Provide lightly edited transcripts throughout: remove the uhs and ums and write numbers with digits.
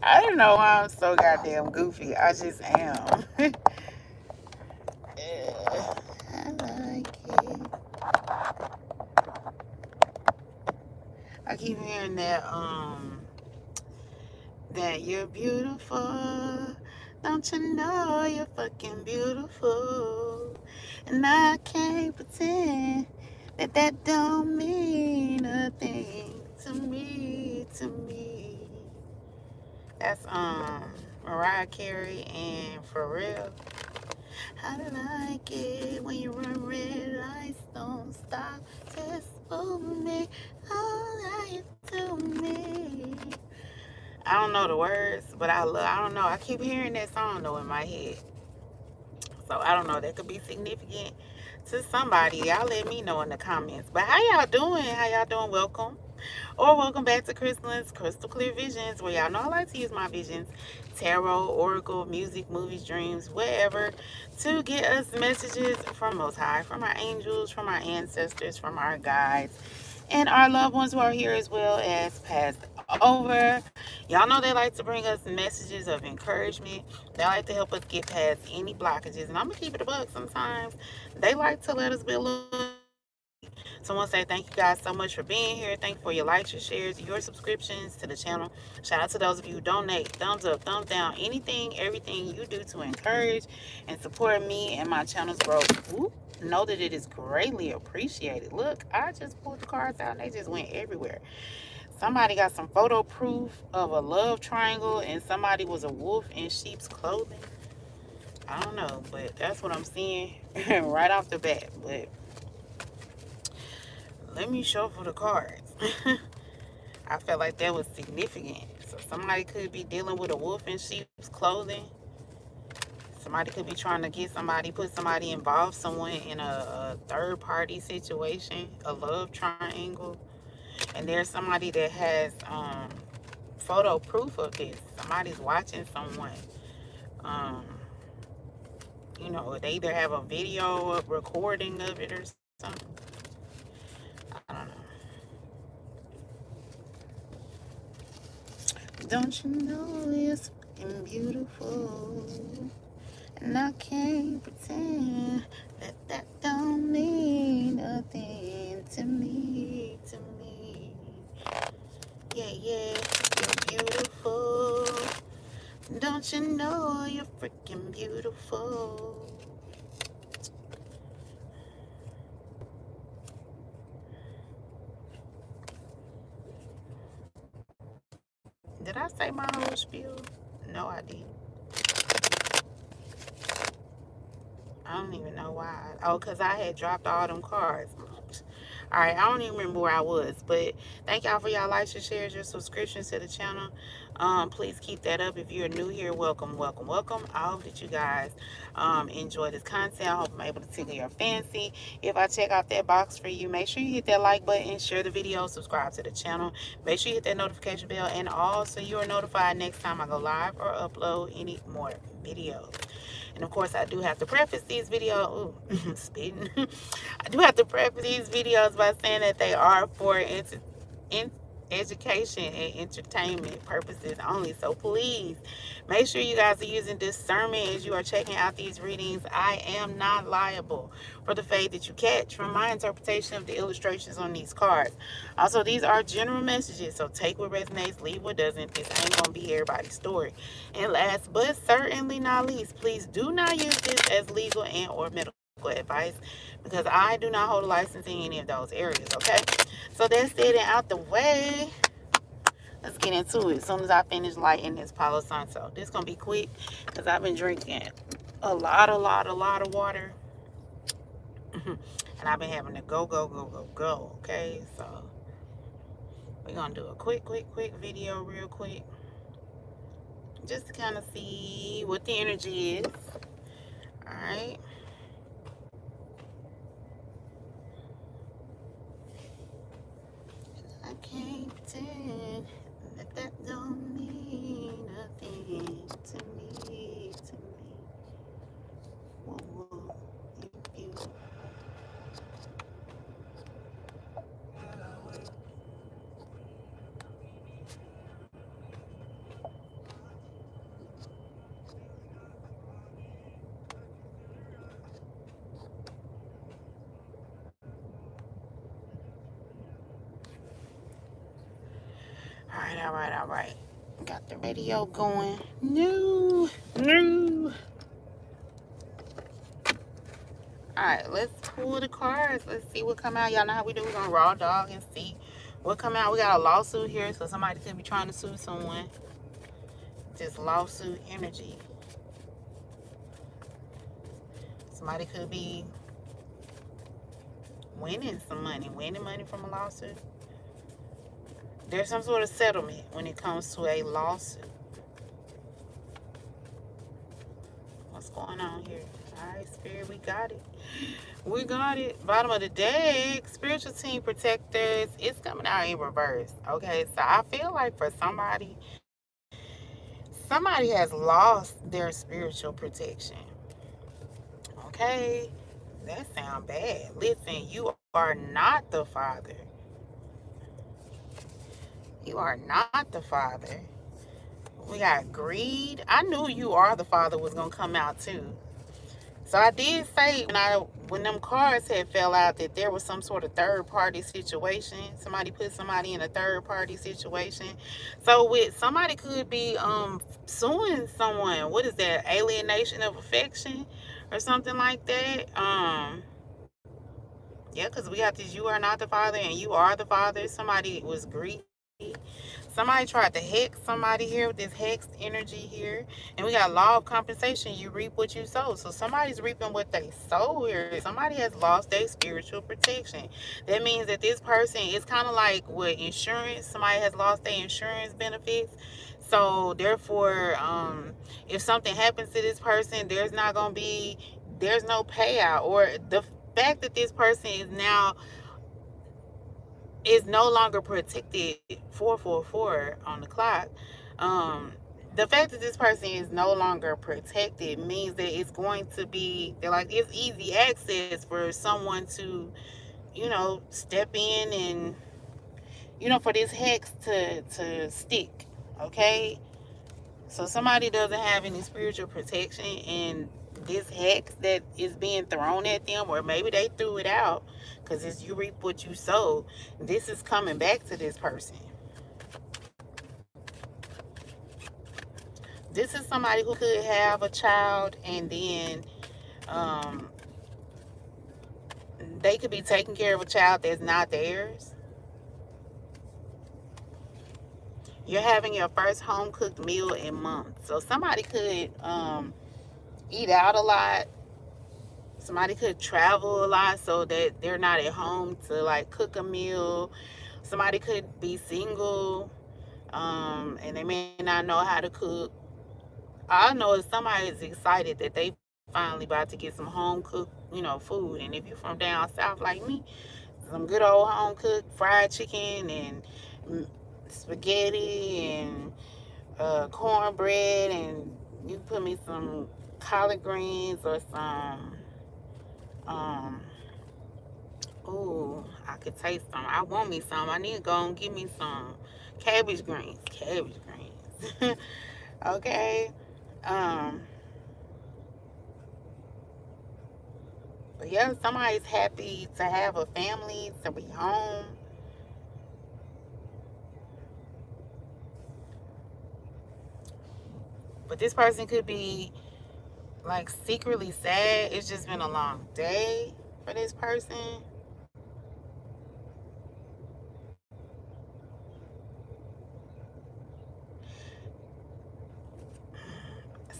I don't know why I'm so goddamn goofy. I just am. I like it. I keep hearing that you're beautiful. Don't you know you're fucking beautiful? And I can't pretend that don't mean nothing to me, to me. That's Mariah Carey and For Real. I like it when you run red lights, don't stop, just for me. All that you to me. I don't know the words, but I don't know. I keep hearing that song though in my head. So I don't know. That could be significant to somebody. Y'all let me know in the comments. But how y'all doing? How y'all doing? Welcome. Or welcome back to Crystal's Crystal Clear Visions, where y'all know I like to use my visions, tarot, oracle, music, movies, dreams, whatever, to get us messages from Most High, from our angels, from our ancestors, from our guides, and our loved ones who are here as well as passed over. Y'all know they like to bring us messages of encouragement. They like to help us get past any blockages. And I'm going to keep it a buck sometimes. They like to let us be a little. So I want to say thank you guys so much for being here. Thank you for your likes, your shares, your subscriptions to the channel. Shout out to those of you who donate, thumbs up, thumbs down, anything, everything you do to encourage and support me and my channel's growth. Ooh, know that it is greatly appreciated. Look, I just pulled the cards out and they just went everywhere. Somebody got some photo proof of a love triangle and somebody was a wolf in sheep's clothing. I don't know, but that's what I'm seeing right off the bat. But let me shuffle the cards. I felt like that was significant. So somebody could be dealing with a wolf in sheep's clothing. Somebody could be trying to get somebody, put somebody involved, someone in a third party situation, a love triangle. And there's somebody that has photo proof of this. Somebody's watching someone. Um, they either have a video recording of it or something. I don't know. Don't you know you're fucking beautiful? And I can't pretend that don't mean nothing to me, to me. Yeah, yeah, you're beautiful. Don't you know you're freaking beautiful? Did I say my whole spiel? No, I didn't. I don't even know why. Oh, because I had dropped all them cards. All right, I don't even remember where I was, but thank y'all for y'all likes, your shares, your subscriptions to the channel. Please keep that up. If you're new here, welcome, welcome, welcome. I hope that you guys enjoy this content. I hope I'm able to tickle your fancy. If I check out that box for you, make sure you hit that like button, share the video, subscribe to the channel. Make sure you hit that notification bell, and also you are notified next time I go live or upload any more videos. And of course, I do have to preface these videos. Ooh, spitting. I do have to preface these videos by saying that they are for education and entertainment purposes only. So please make sure you guys are using discernment as you are checking out these readings. I am not liable for the fate that you catch from my interpretation of the illustrations on these cards. Also, these are general messages, so take what resonates, leave what doesn't. This ain't gonna be everybody's story. And last but certainly not least, please do not use this as legal and or medical advice, because I do not hold a license in any of those areas. Okay, so that's it and out the way. Let's get into it as soon as I finish lighting this Palo Santo. This is gonna be quick because I've been drinking a lot of water. And I've been having to go. Okay, so we're gonna do a quick video real quick, just to kind of see what the energy is. All right. I can't pretend that don't mean nothing to me, to me. Whoa, whoa, you. All right. Got the radio going. No. No. Alright, let's pull the cards. Let's see what come out. Y'all know how we do. We're gonna raw dog and see what come out. We got a lawsuit here, so somebody could be trying to sue someone. Just lawsuit energy. Somebody could be winning some money, winning money from a lawsuit. There's some sort of settlement when it comes to a lawsuit. What's going on here? Alright, Spirit, we got it. We got it. Bottom of the deck, spiritual team protectors. It's coming out in reverse. Okay, so I feel like for somebody has lost their spiritual protection. Okay, that sounds bad. Listen, you are not the father. You are not the father. We got greed. I knew you are the father was gonna come out too. So I did say when them cards had fell out that there was some sort of third party situation. Somebody put somebody in a third party situation. So with somebody could be suing someone. What is that? Alienation of affection or something like that. Yeah, because we got this, you are not the father and you are the father. Somebody was greedy. Somebody tried to hex somebody here with this hexed energy here. And we got law of compensation. You reap what you sow. So somebody's reaping what they sow here. Somebody has lost their spiritual protection. That means that this person is kind of like with insurance. Somebody has lost their insurance benefits. So therefore, if something happens to this person, there's no payout. Or the fact that this person is no longer protected. 444 on the clock. The fact that this person is no longer protected means that it's going to be, they're like, it's easy access for someone to, step in and, for this hex to stick. Okay, so somebody doesn't have any spiritual protection, and this hex that is being thrown at them, or maybe they threw it out, because it's you reap what you sow. This is coming back to this person. This is somebody who could have a child, and then they could be taking care of a child that's not theirs. You're having your first home cooked meal in months. So somebody could eat out a lot. Somebody could travel a lot so that they're not at home to like cook a meal. Somebody could be single, and they may not know how to cook. All I know is somebody is excited that they finally about to get some home cooked, food. And if you're from down south like me, some good old home cooked fried chicken and spaghetti and cornbread, and you put me some collard greens or some I could taste some. I want me some. I need to go and give me some cabbage greens. Okay. But yeah, somebody's happy to have a family, to be home. But this person could be like secretly sad. It's just been a long day for this person.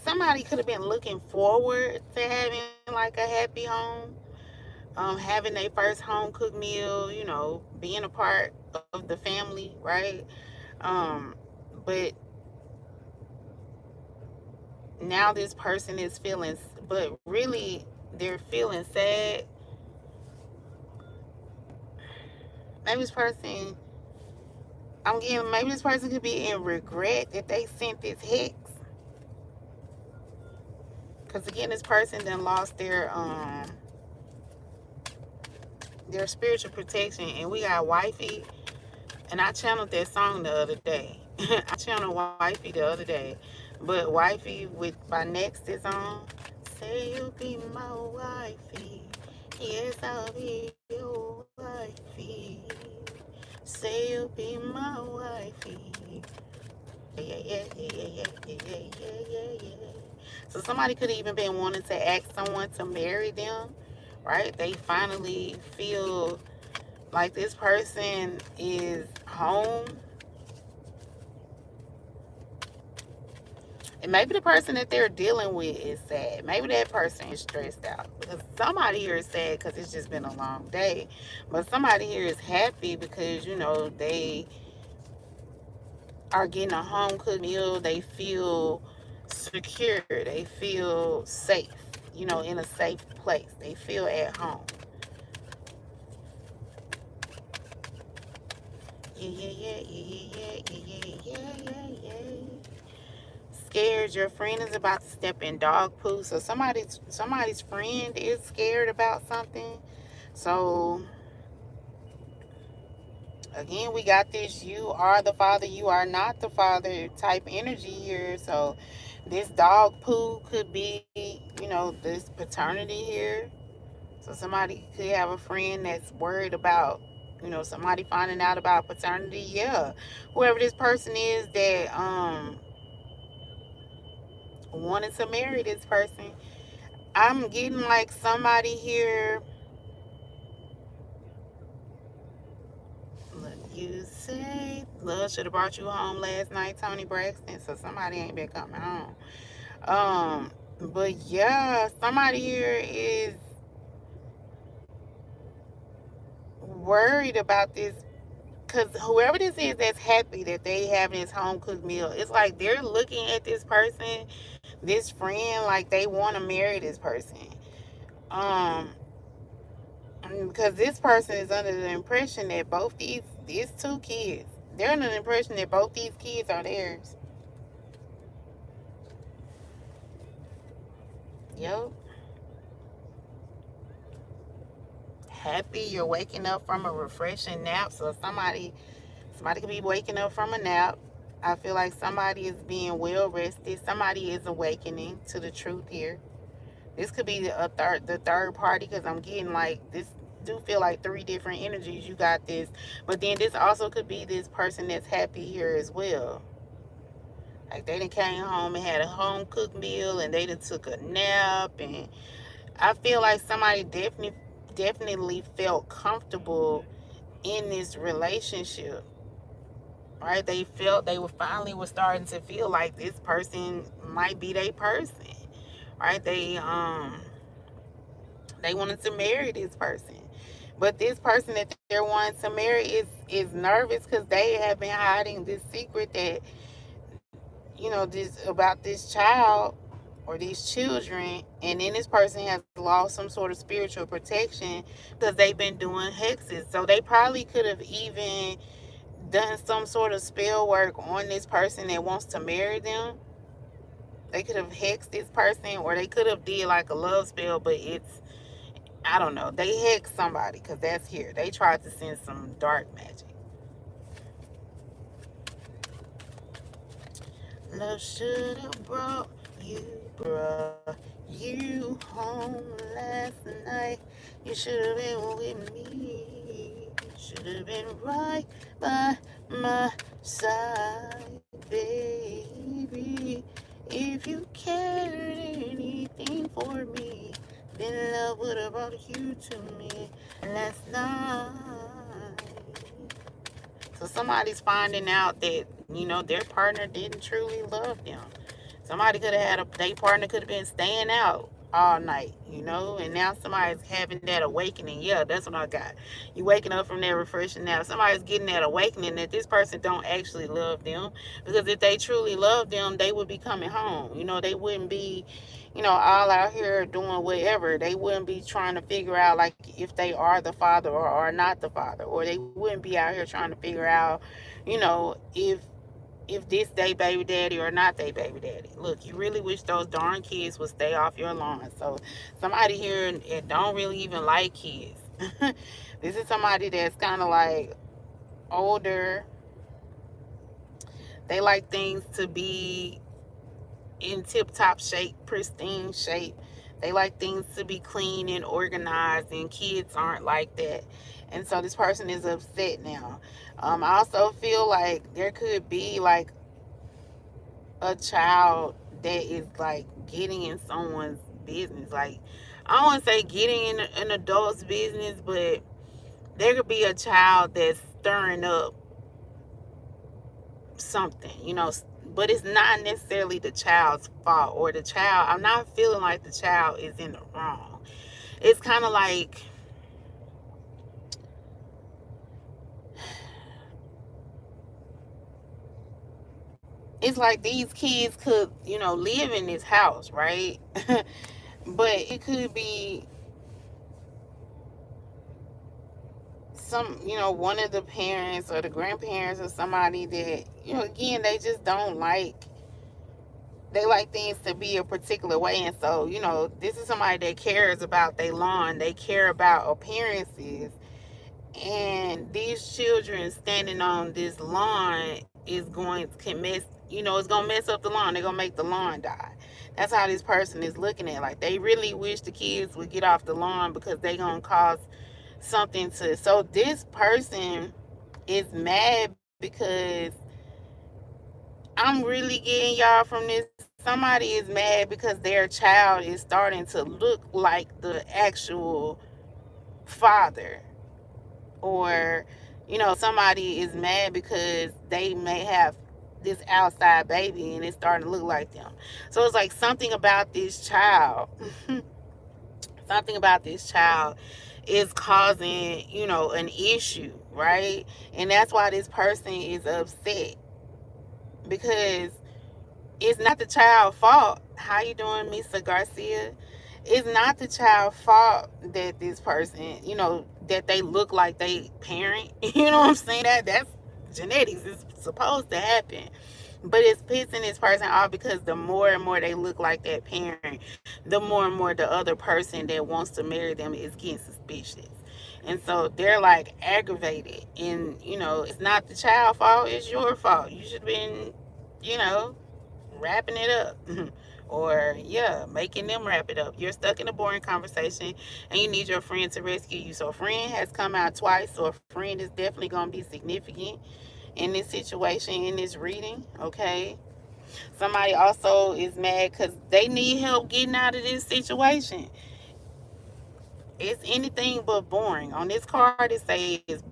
Somebody could have been looking forward to having like a happy home, having their first home cooked meal, being a part of the family, right? But now this person is feeling, but really they're feeling sad. Maybe this person, maybe this person could be in regret that they sent this hex. Because again, this person then lost their spiritual protection. And we got wifey. And I channeled that song the other day. I channeled wifey the other day. But wifey by Next is on. Say you'll be my wifey. Yes, I'll be your wifey. Say you'll be my wifey. So somebody could have even been wanting to ask someone to marry them, right? They finally feel like this person is home. And maybe the person that they're dealing with is sad. Maybe that person is stressed out. Because somebody here is sad because it's just been a long day. But somebody here is happy because, they are getting a home cooked meal. They feel secure. They feel safe, in a safe place. They feel at home. Yeah. Scared. Your friend is about to step in dog poo. So somebody's friend is scared about something. So again, we got this you are the father, you are not the father type energy here. So this dog poo could be, this paternity here. So somebody could have a friend that's worried about, somebody finding out about paternity. Yeah. Whoever this person is that wanted to marry this person. I'm getting like somebody here. Look, you say love should have brought you home last night, Tony Braxton. So somebody ain't been coming home. But yeah, somebody here is worried about this because whoever this is that's happy that they having this home cooked meal, it's like they're looking at this person, this friend, like they want to marry this person. Um, because this person is under the impression that both these two kids, they're under the impression that both these kids are theirs. Yep. Happy you're waking up from a refreshing nap. So somebody could be waking up from a nap. I feel like somebody is being well rested. Somebody is awakening to the truth here. This could be the third party because I'm getting like this. Do feel like three different energies. You got this, but then this also could be this person that's happy here as well. Like they done came home and had a home cooked meal, and they done took a nap, and I feel like somebody definitely felt comfortable in this relationship. Right? They felt they were finally was starting to feel like this person might be their person. Right? They wanted to marry this person. But this person that they're wanting to marry is nervous because they have been hiding this secret that, this about this child or these children, and then this person has lost some sort of spiritual protection because they've been doing hexes. So they probably could have even done some sort of spell work on this person that wants to marry them. They could have hexed this person, or they could have did like a love spell, but I don't know. They hexed somebody because that's here. They tried to send some dark magic. Love should have brought you home last night. You should have been with me. Should have been right by my side, baby. If you cared anything for me, then love would have brought you to me last night. So somebody's finding out that, their partner didn't truly love them. Somebody could have their partner could have been staying out all night, and now somebody's having that awakening. Yeah, that's what I got. You waking up from that refreshing nap. Somebody's getting that awakening that this person don't actually love them. Because if they truly love them, they would be coming home. They wouldn't be, all out here doing whatever. They wouldn't be trying to figure out like if they are the father or are not the father. Or they wouldn't be out here trying to figure out, if this they baby daddy or not they baby daddy. Look, you really wish those darn kids would stay off your lawn. So somebody here don't really even like kids. This is somebody that's kind of like older. They like things to be in tip-top shape, pristine shape. They like things to be clean and organized, and kids aren't like that. And so this person is upset now. I also feel like there could be like a child that is like getting in someone's business. Like, I don't want to say getting in an adult's business, but there could be a child that's stirring up something, but it's not necessarily the child's fault, or the child, I'm not feeling like the child is in the wrong. It's kind of like, it's like these kids could, live in this house, right? But it could be one of the parents or the grandparents or somebody that, again, they just don't like, they like things to be a particular way. And so, this is somebody that cares about their lawn, they care about appearances. And these children standing on this lawn is going to mess, it's going to mess up the lawn. They're going to make the lawn die. That's how this person is looking at it. Like, they really wish the kids would get off the lawn because they're going to cause something to. So this person is mad because I'm really getting y'all from this. Somebody is mad because their child is starting to look like the actual father. Or, somebody is mad because they may have this outside baby and it's starting to look like them. So it's like something about this child, something about this child is causing, an issue, right? And that's why this person is upset, because it's not the child's fault. How you doing, Mr. Garcia? It's not the child's fault that this person, that they look like they parent. You know what I'm saying? That's genetics. It's supposed to happen. But it's pissing this person off because the more and more they look like that parent, the more and more the other person that wants to marry them is getting suspicious. And so they're like aggravated. And, it's not the child's fault, it's your fault. You should have been, wrapping it up. Or, yeah, making them wrap it up. You're stuck in a boring conversation and you need your friend to rescue you. So a friend has come out twice, so a friend is definitely going to be significant in this situation, in this reading, okay? Somebody also is mad because they need help getting out of this situation. It's anything but boring. On this card, it says it's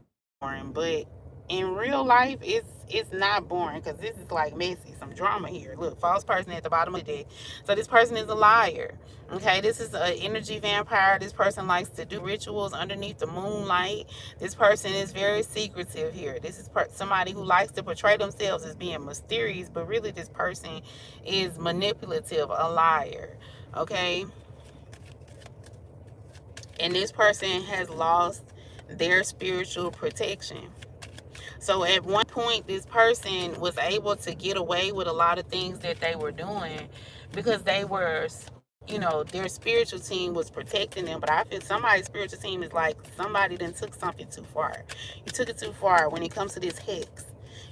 boring, but in real life, it's not boring, because this is like messy, some drama here. Look, false person at the bottom of the deck. So this person is a liar. Okay, this is an energy vampire. This person likes to do rituals underneath the moonlight. This person is very secretive here. This is somebody who likes to portray themselves as being mysterious, but really this person is manipulative, a liar. Okay, and this person has lost their spiritual protection. So at one point, this person was able to get away with a lot of things that they were doing because they were, their spiritual team was protecting them. But I feel somebody's spiritual team is like somebody then took something too far. You took it too far when it comes to this hex.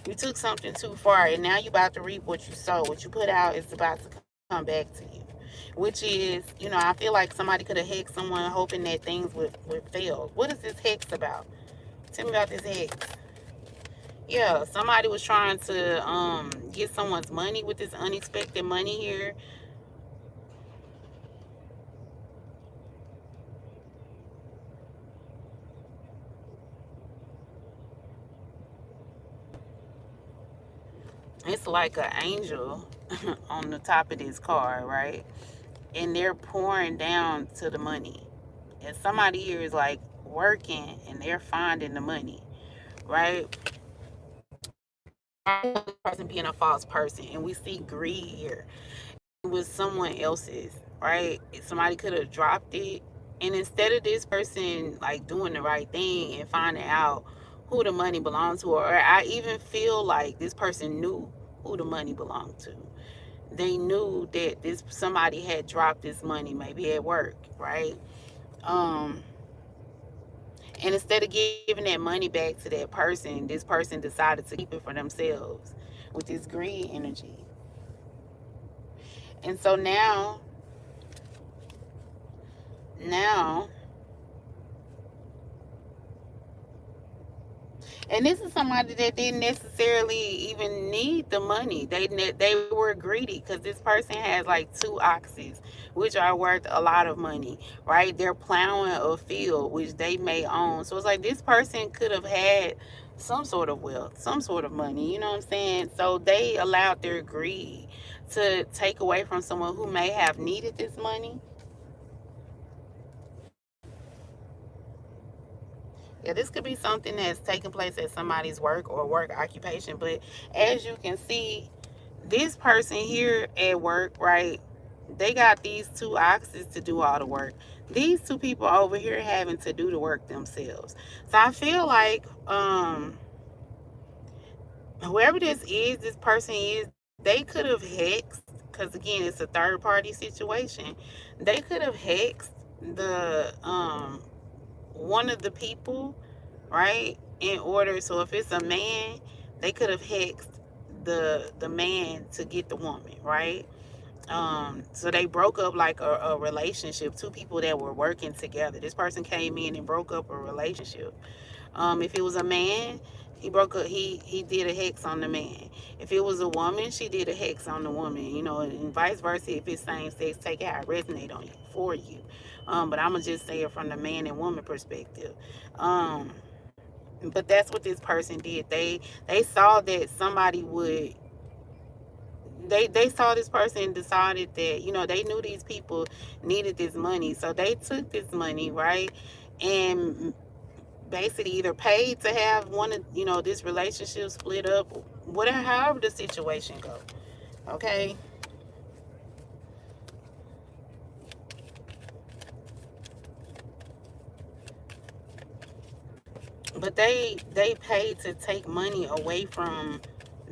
You took something too far, and now you're about to reap what you sow. What you put out is about to come back to you. Which is, I feel like somebody could have hexed someone hoping that things would fail. What is this hex about? Tell me about this hex. Yeah, somebody was trying to get someone's money with this unexpected money here. It's like an angel on the top of this card, right? And they're pouring down to the money. And somebody here is like working and they're finding the money, right? This person being a false person, and we see greed here. It was someone else's, right? Somebody could have dropped it, and instead of this person like doing the right thing and finding out who the money belonged to, or I even feel like this person knew who the money belonged to. They knew that somebody had dropped this money, maybe at work, right? And instead of giving that money back to that person, this person decided to keep it for themselves with this greed energy. And so now And this is somebody that didn't necessarily even need the money. They were greedy because this person has like 2 oxes, which are worth a lot of money, right? They're plowing a field which they may own. So it's like this person could have had some sort of wealth, some sort of money. You know what I'm saying? So they allowed their greed to take away from someone who may have needed this money. Yeah, this could be something that's taking place at somebody's work or work occupation. But as you can see, this person here at work, right? They got these 2 oxes to do all the work. These 2 people over here having to do the work themselves. So I feel like whoever this person is, they could have hexed, because again, it's a third party situation. They could have hexed the one of the people, right? In order, so if it's a man, they could have hexed the man to get the woman, right? So they broke up like a relationship. 2 people that were working together. This person came in and broke up a relationship. If it was a man, he broke up. He did a hex on the man. If it was a woman, she did a hex on the woman. You know, and vice versa. If it's same sex, take it how it resonate on you for you. But I'm gonna just say it from the man and woman perspective. Um, but that's what this person did. They saw that somebody would. They saw this person and decided that, they knew these people needed this money, so they took this money, right, and basically either paid to have one of, this relationship split up, whatever, however the situation go. Okay. But they paid to take money away from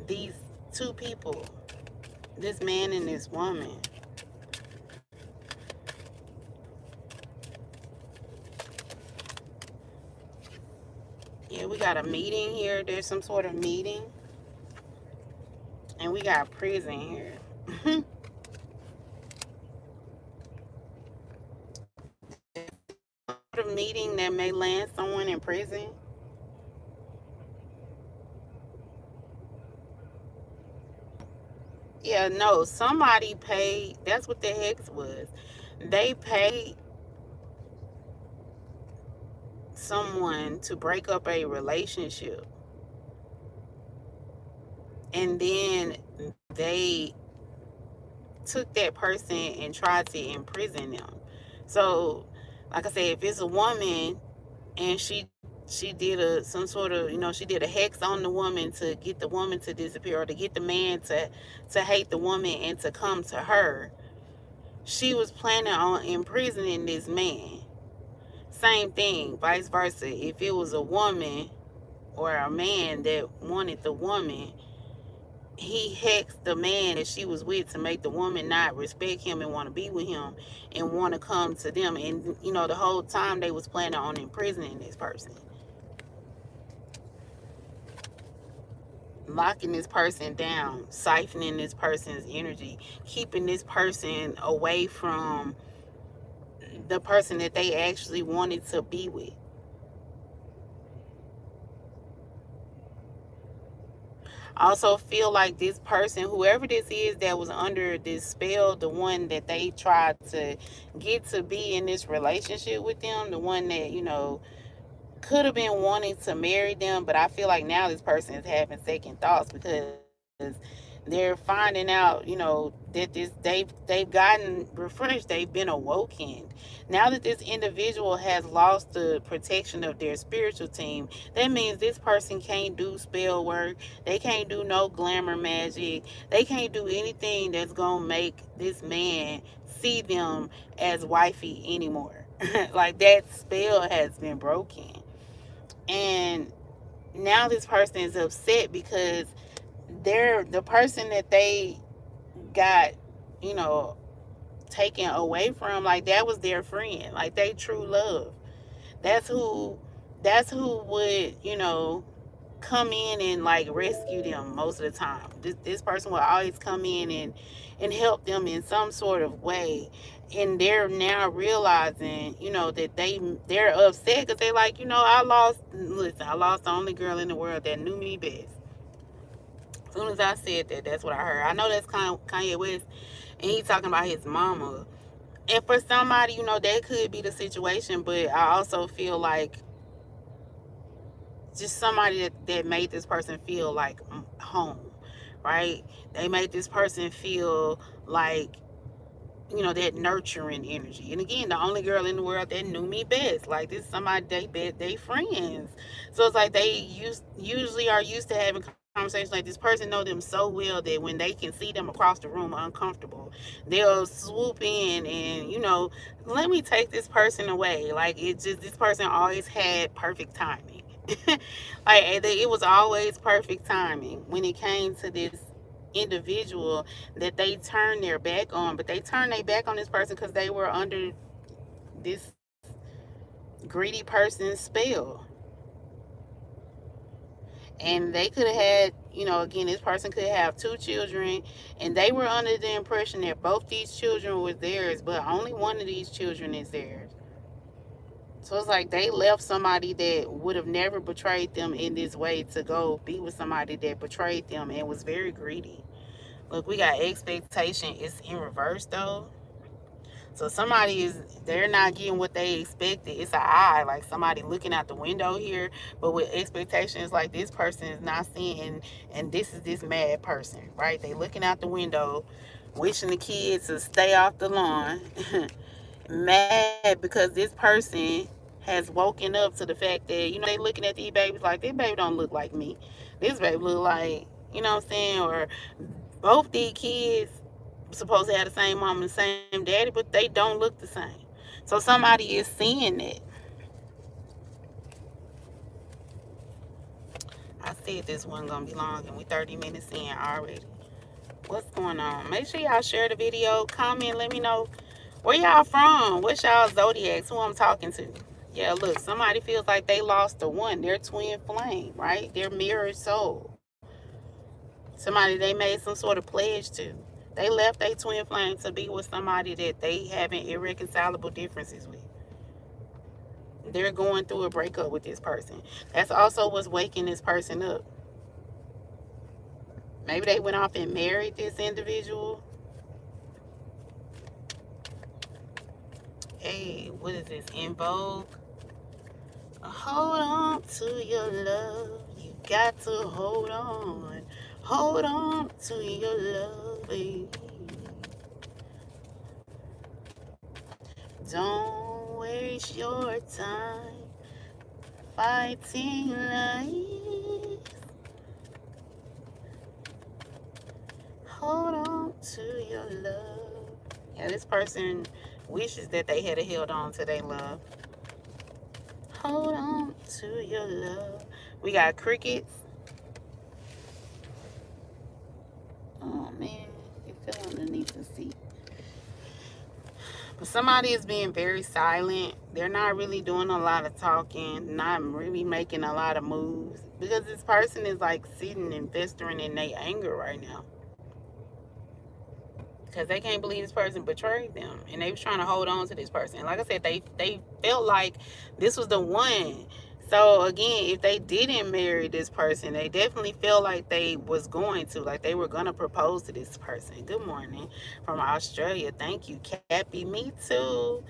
these 2 people, this man and this woman. Yeah, we got a meeting here. There's some sort of meeting, and we got prison here. A meeting that may land someone in prison. Yeah, no, somebody paid. That's what the hex was. They paid someone to break up a relationship, and then they took that person and tried to imprison them. So, like I said, if it's a woman and she did some sort of, she did a hex on the woman to get the woman to disappear, or to get the man to hate the woman and to come to her. She was planning on imprisoning this man. Same thing, vice versa. If it was a woman or a man that wanted the woman, he hexed the man that she was with to make the woman not respect him and want to be with him and want to come to them. And the whole time they was planning on imprisoning this person, locking this person down, siphoning this person's energy, keeping this person away from the person that they actually wanted to be with. I also feel like this person, whoever this is that was under this spell, the one that they tried to get to be in this relationship with them, the one that, could have been wanting to marry them, but I feel like now this person is having second thoughts because they're finding out, that they've gotten refreshed, they've been awoken. Now that this individual has lost the protection of their spiritual team, that means this person can't do spell work, they can't do no glamour magic, they can't do anything that's gonna make this man see them as wifey anymore. Like, that spell has been broken. And now this person is upset because they're the person that they got, you know, taken away from, like, that was their friend, like, they true love. That's who would, come in and like rescue them most of the time. This person will always come in and help them in some sort of way. And they're now realizing, that they're upset because they like, I lost the only girl in the world that knew me best. As soon as I said that, that's what I heard. I know that's Kanye West, and he talking about his mama. And for somebody, that could be the situation, but I also feel like just somebody that made this person feel like home, right? They made this person feel like, that nurturing energy. And again, the only girl in the world that knew me best. Like, this is somebody they friends. So it's like they usually are used to having conversations like this. Person know them so well that when they can see them across the room uncomfortable, they'll swoop in and, let me take this person away. Like, this person always had perfect timing. Like, it was always perfect timing when it came to this individual that they turned their back on. But they turned their back on this person because they were under this greedy person's spell. And they could have had, again, this person could have 2 children, and they were under the impression that both these children were theirs, but only one of these children is theirs. So it's like they left somebody that would have never betrayed them in this way to go be with somebody that betrayed them and was very greedy. Look, we got expectation. It's in reverse though. So they're not getting what they expected. It's an eye, like somebody looking out the window here, but with expectations, like this person is not seeing, and this is this mad person, right? They looking out the window, wishing the kids to stay off the lawn, mad because this person has woken up to the fact that, they looking at these babies like, this baby don't look like me. This baby look like, what I'm saying? Or both these kids supposed to have the same mom and the same daddy, but they don't look the same. So somebody is seeing it. I said this wasn't gonna be long, and we 30 minutes in already. What's going on? Make sure y'all share the video, comment, let me know where y'all from, what's y'all zodiacs, who I'm talking to. Yeah, look, somebody feels like they lost the one, their twin flame, right? Their mirror soul. Somebody they made some sort of pledge to. They left their twin flame to be with somebody that they having irreconcilable differences with. They're going through a breakup with this person. That's also what's waking this person up. Maybe they went off and married this individual. Hey, what is this? In Vogue? Hold on to your love. You got to hold on. Hold on to your love, baby. Don't waste your time fighting life. Hold on to your love. Yeah, this person wishes that they had held on to their love. Hold on to your love. We got crickets. Oh man, you fell underneath the seat. But somebody is being very silent. They're not really doing a lot of talking, not really making a lot of moves, because this person is like sitting and festering in their anger right now. Because they can't believe this person betrayed them, and they was trying to hold on to this person. And like I said, they felt like this was the one. So again, if they didn't marry this person, they definitely felt like they was going to, like they were gonna propose to this person. Good morning from Australia. Thank you, Cappy. Me too.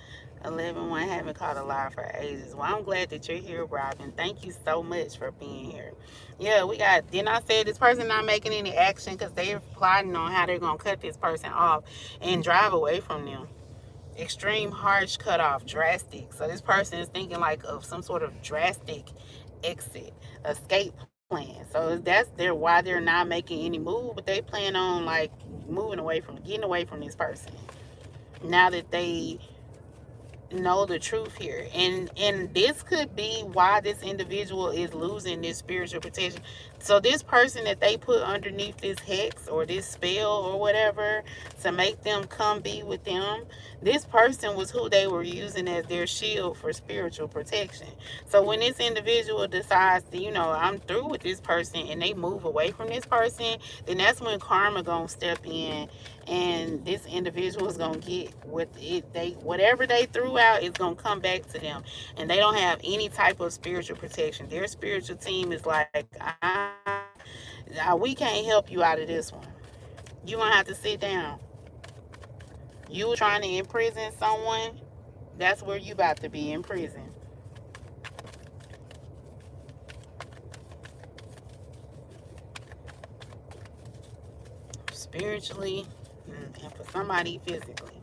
11-1, haven't caught a live for ages. Well, I'm glad that you're here, Robin. Thank you so much for being here. Yeah, we got, didn't I say this person not making any action because they're plotting on how they're going to cut this person off and drive away from them. Extreme harsh cutoff, drastic. So this person is thinking like of some sort of drastic exit, escape plan. So that's why they're not making any move, but they plan on like getting away from this person. Now that they know the truth here, and this could be why this individual is losing this spiritual protection So this person that they put underneath this hex or this spell or whatever to make them come be with them, this person was who they were using as their shield for spiritual protection. So when this individual decides to, I'm through with this person, and they move away from this person, then that's when karma gonna step in, and this individual is gonna get whatever they threw out is gonna come back to them, and they don't have any type of spiritual protection. Their spiritual team is like, we can't help you out of this one. You're gonna have to sit down. You were trying to imprison someone, that's where you about to be in prison. Spiritually, and for somebody physically.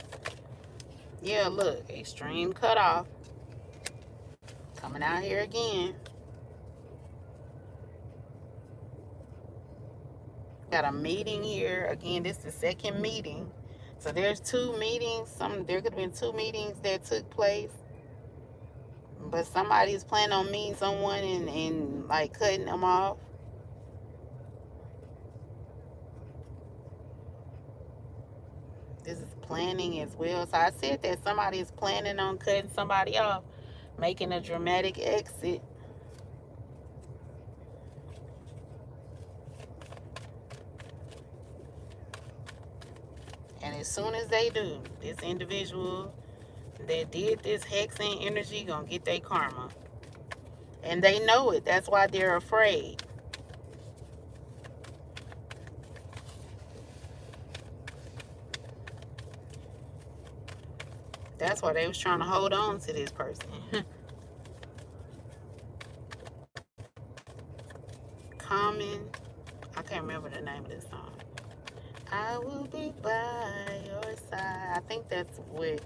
Yeah, look, extreme cutoff. Coming out here again. Got a meeting here. Again, this is the second meeting. So there's two meetings. There could have been two meetings that took place. But somebody's planning on meeting someone and like cutting them off. This is planning as well. So I said that somebody is planning on cutting somebody off, making a dramatic exit. And as soon as they do, this individual that did this hexing energy gonna get their karma. And they know it. That's why they're afraid. That's why they was trying to hold on to this person. Common. I can't remember the name of this song. I will be by your side. I think that's what.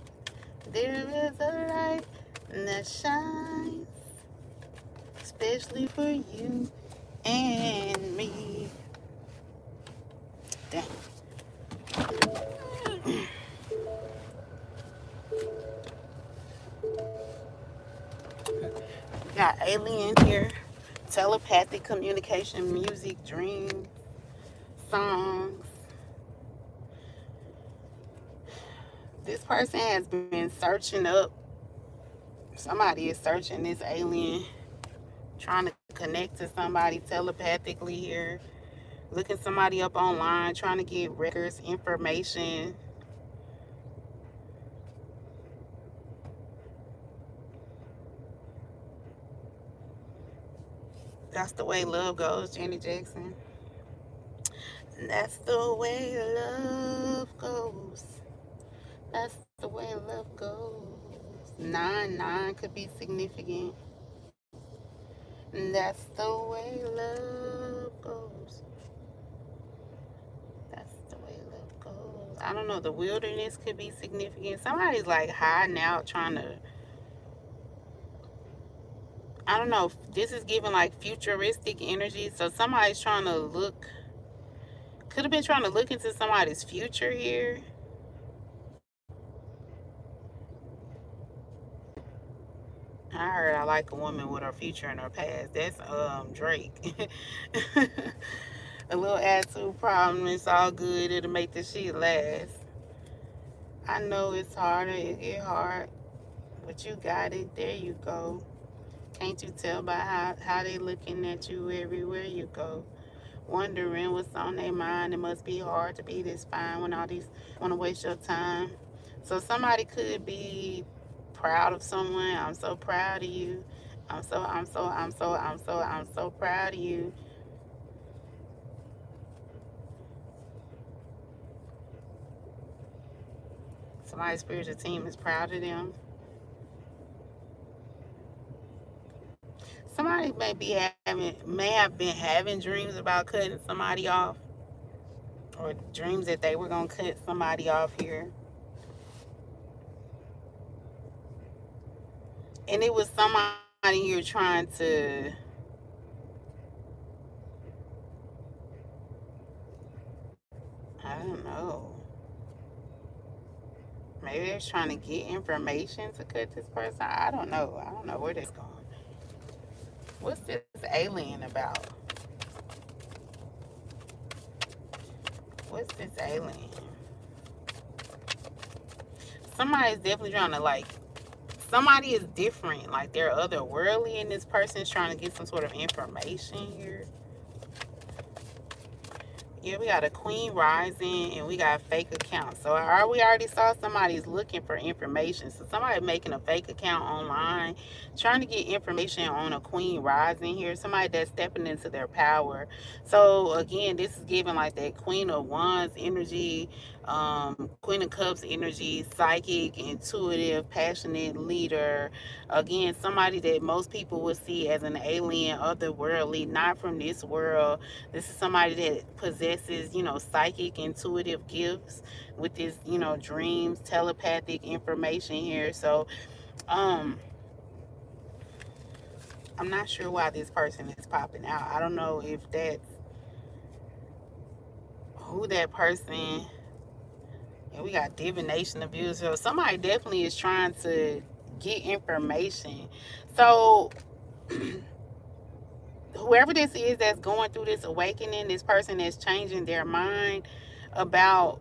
There is a light that shines, especially for you and me. Damn. Got alien here, telepathic communication, music, dreams, songs. This person has been searching up. Somebody is searching this alien, trying to connect to somebody telepathically here, looking somebody up online, trying to get records, information. That's the way love goes, Janet Jackson. That's the way love goes. That's the way love goes. 9 could be significant. That's the way love goes. That's the way love goes. I don't know. The wilderness could be significant. Somebody's like hiding out, trying to. I don't know. This is giving like futuristic energy. So somebody's trying to look. Could have been trying to look into somebody's future here. I heard I like a woman with her future and her past. That's Drake. A little attitude problem. It's all good. It'll make the shit last. I know it's harder. It get hard. But you got it. There you go. Can't you tell by how they looking at you everywhere you go? Wondering what's on their mind. It must be hard to be this fine when all these want to waste your time. So somebody could be proud of someone. I'm so proud of you. I'm so proud of you. Somebody's spiritual team is proud of them. Somebody may have been having dreams about cutting somebody off, or dreams that they were gonna cut somebody off here. And it was somebody you're trying to. I don't know. Maybe they're trying to get information to cut this person. I don't know. I don't know where this going. What's this alien about? What's this alien? Somebody's definitely trying to, like, somebody is different. Like, they're otherworldly, and this person's trying to get some sort of information here. Yeah, we got a queen rising and we got fake accounts. So we already saw somebody's looking for information. So somebody making a fake account online, trying to get information on a queen rising here. Somebody that's stepping into their power. So again, this is giving like that Queen of Wands energy, Queen of Cups energy, psychic, intuitive, passionate leader. Again, somebody that most people would see as an alien, otherworldly, not from this world. This is somebody that possesses, psychic, intuitive gifts with this, dreams, telepathic information here. So, I'm not sure why this person is popping out. I don't know if that's who that person. And we got divination abuse. So somebody definitely is trying to get information. So whoever this is that's going through this awakening, this person that's changing their mind about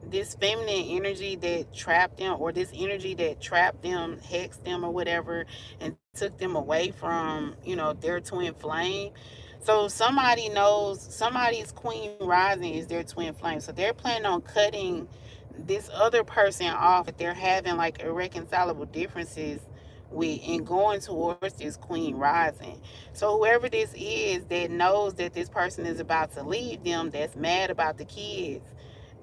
this feminine energy that trapped them, or this energy that trapped them, hexed them or whatever, and took them away from, their twin flame. So somebody knows somebody's queen rising is their twin flame. So they're planning on cutting this other person off if they're having like irreconcilable differences with, and going towards this queen rising. So whoever this is that knows that this person is about to leave them, that's mad about the kids,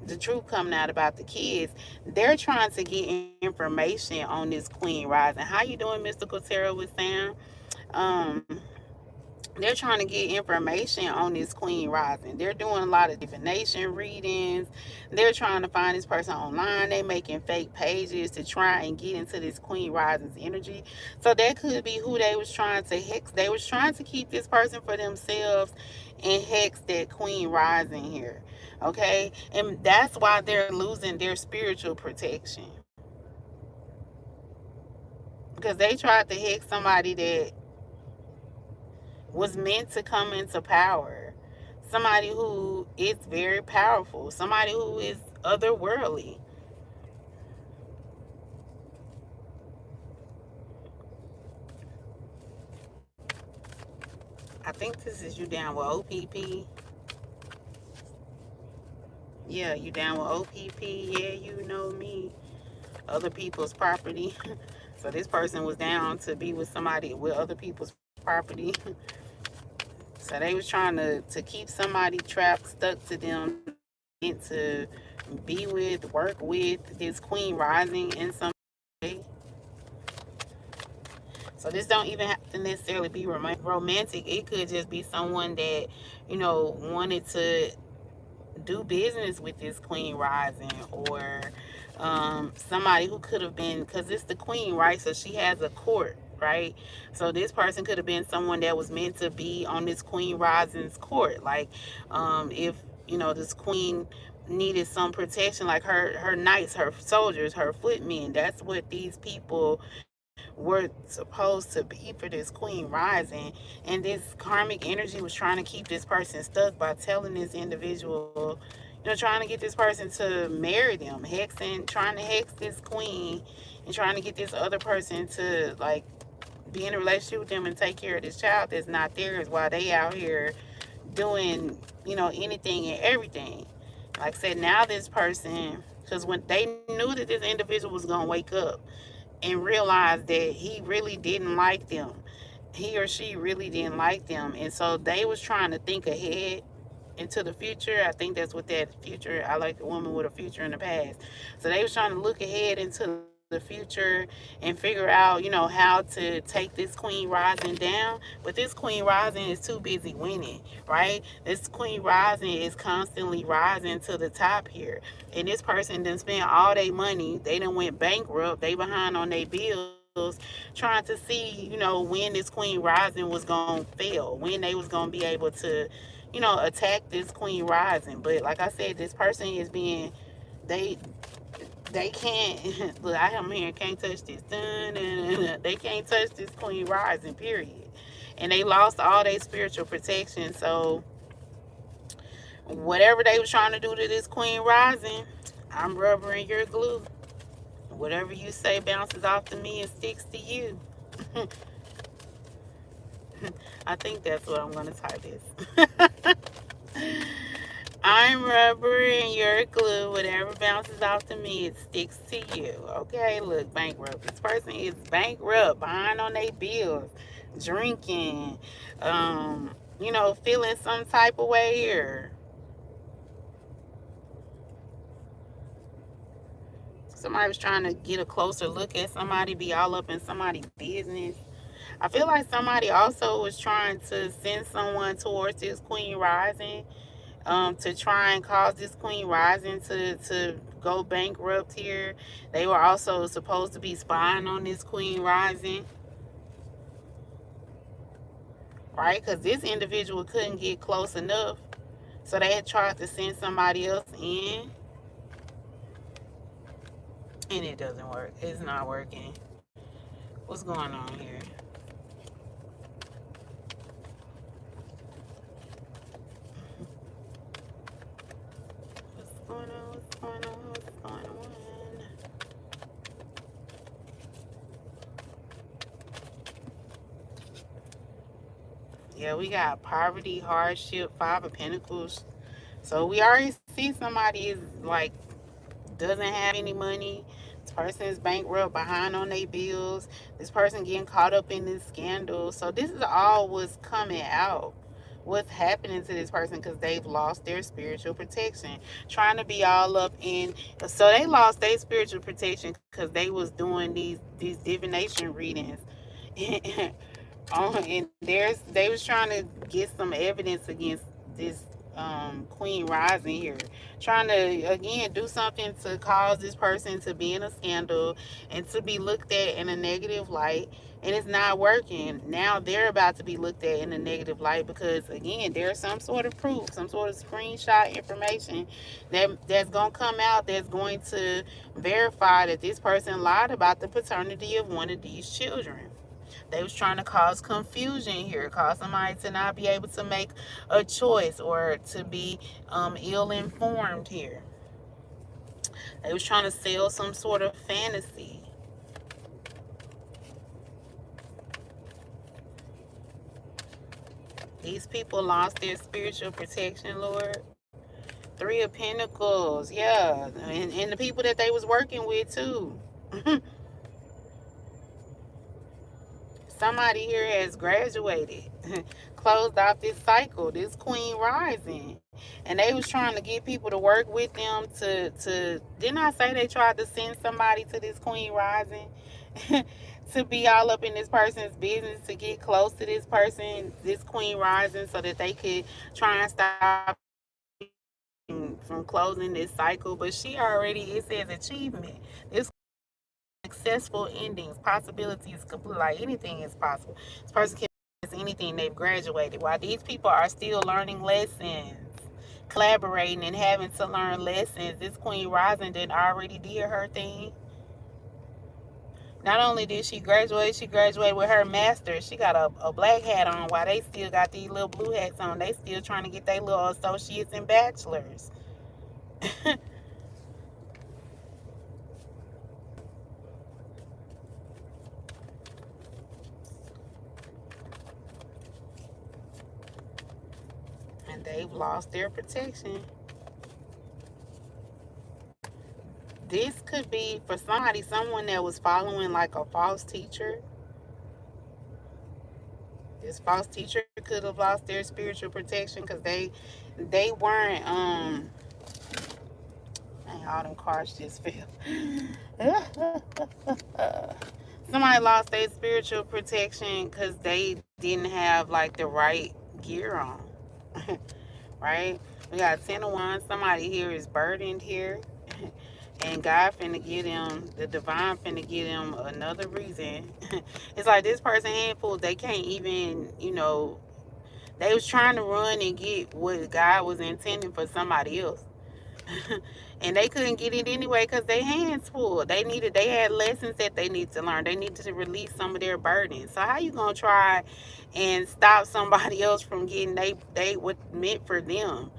the truth coming out about the kids, they're trying to get information on this queen rising. How you doing, Mystical Tarot with Sam? um they're trying to get information on this queen rising. They're doing a lot of divination readings. They're trying to find this person online. They're making fake pages to try and get into this queen rising's energy. So that could be who they was trying to hex. They was trying to keep this person for themselves and hex that queen rising here. Okay, and that's why they're losing their spiritual protection, because they tried to hex somebody that was meant to come into power, somebody who is very powerful, somebody who is otherworldly. I think this is you down with OPP. Yeah, you down with OPP. Yeah, you know me. Other people's property. So this person was down to be with somebody with other people's property. So they was trying to keep somebody trapped, stuck to them, to be with, work with this queen rising in some way. So this don't even have to necessarily be romantic. It could just be someone that, wanted to do business with this queen rising, or somebody who could have been, because it's the queen, right? So she has a court, right? So this person could have been someone that was meant to be on this queen rising's court. Like, if this queen needed some protection, like her knights, her soldiers, her footmen, that's what these people were supposed to be for this queen rising. And this karmic energy was trying to keep this person stuck by telling this individual, trying to get this person to marry them, hexing, trying to hex this queen, and trying to get this other person to like be in a relationship with them and take care of this child that's not theirs, while they out here doing anything and everything. Like I said, now this person, because when they knew that this individual was going to wake up and realized that he really didn't like them, he or she really didn't like them, and so they was trying to think ahead into the future. I think that's what that future, I like a woman with a future in the past. So they was trying to look ahead into the future and figure out, how to take this queen rising down. But this queen rising is too busy winning, right? This queen rising is constantly rising to the top here. And this person done spent all their money. They done went bankrupt. They behind on their bills, trying to see, when this queen rising was going to fail, when they was going to be able to, attack this queen rising. But like I said, this person is being, they can't, look, I'm here, can't touch this. They can't touch this queen rising, period. And they lost all their spiritual protection. So Whatever they was trying to do to this Queen Rising, I'm rubber and you're glue. Whatever you say bounces off to me and sticks to you. I think that's what I'm going to type this. I'm rubber and you're glue. Whatever bounces off to me, it sticks to you. Okay, look, bankrupt. This person is bankrupt, behind on their bills, drinking, feeling some type of way here. Somebody was trying to get a closer look at somebody, be all up in somebody's business. I feel like somebody also was trying to send someone towards this Queen Rising, to try and cause this Queen Rising to go bankrupt here. They were also supposed to be spying on this Queen Rising, right? Because this individual couldn't get close enough. So they had tried to send somebody else in, and it doesn't work. It's not working. What's going on here? What's going on? What's going on? What's going on? Yeah, we got poverty, hardship, Five of Pentacles. So we already see somebody is like doesn't have any money. This person is bankrupt, behind on their bills. This person getting caught up in this scandal. So this is all what's coming out. What's happening to this person, because they've lost their spiritual protection. Trying to be all up in. So they lost their spiritual protection because they was doing these divination readings. And they was trying to get some evidence against this Queen Rising here, trying to again do something to cause this person to be in a scandal and to be looked at in a negative light, and it's not working. Now they're about to be looked at in a negative light because again there's some sort of proof, some sort of screenshot information that's gonna come out that's going to verify that this person lied about the paternity of one of these children. They was trying to cause confusion here, cause somebody to not be able to make a choice or to be ill-informed here. They was trying to sell some sort of fantasy. These people lost their spiritual protection, Lord. Three of Pentacles, yeah. And the people that they was working with, too. Somebody here has graduated, closed off this cycle, this Queen Rising. And they was trying to get people to work with them to didn't I say they tried to send somebody to this Queen Rising? To be all up in this person's business, to get close to this person, this Queen Rising, so that they could try and stop from closing this cycle. But she already, it says achievement. This successful endings, possibilities, complete, like anything is possible. This person can do anything. They've graduated. While these people are still learning lessons, collaborating and having to learn lessons, this Queen Rising did already did her thing. Not only did she graduated with her master's. She got a black hat on while they still got these little blue hats on. They still trying to get their little associates and bachelors. And they've lost their protection. This could be for somebody, someone that was following like a false teacher. This false teacher could have lost their spiritual protection because they weren't all them cards just fell. Somebody lost their spiritual protection because they didn't have like the right gear on. Right? We got 10 of Wands. Somebody here is burdened here. And God finna give them, the divine finna give them another reason. It's like this person handful, they can't even, they was trying to run and get what God was intending for somebody else. And they couldn't get it anyway because their hands full. They had lessons that they need to learn. They needed to release some of their burdens. So how you gonna try and stop somebody else from getting they what meant for them?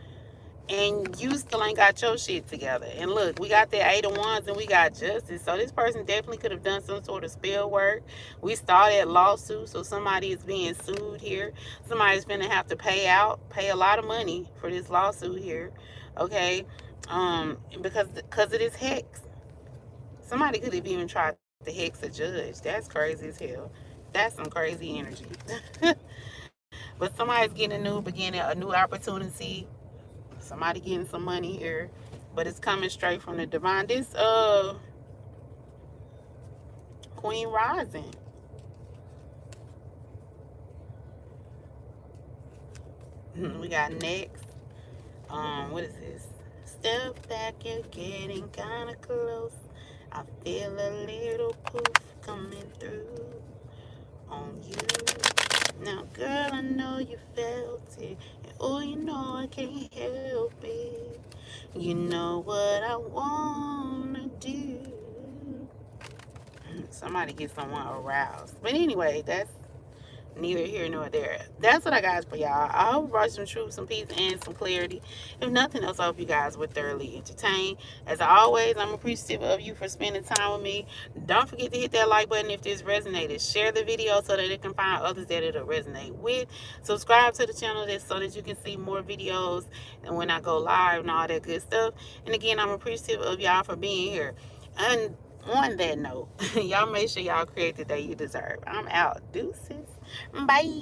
and you still ain't got your shit together. And look, we got the 8 of Wands and we got Justice. So this person definitely could have done some sort of spell work. We started lawsuit, so somebody is being sued here. Somebody's gonna have to pay a lot of money for this lawsuit here. Okay, because of this hex. Somebody could have even tried to hex a judge. That's crazy as hell. That's some crazy energy. But somebody's getting a new beginning, a new opportunity. Somebody getting some money here, but it's coming straight from the divine. This Queen Rising. We got next. What is this? Step back, you're getting kind of close. I feel a little poof coming through on you. Now, girl, I know you felt it. And oh, you know I can't help it. You know what I wanna do. Somebody get someone aroused. But anyway, that's neither here nor there. That's what I got for y'all. I hope it brought some truth, some peace, and some clarity. If nothing else, I hope you guys were thoroughly entertained. As always, I'm appreciative of you for spending time with me. Don't forget to hit that like button if this resonated. Share the video so that it can find others that it'll resonate with. Subscribe to the channel so that you can see more videos and when I go live and all that good stuff. And again, I'm appreciative of y'all for being here. And on that note, y'all make sure y'all create the day you deserve. I'm out. Deuces. Bye.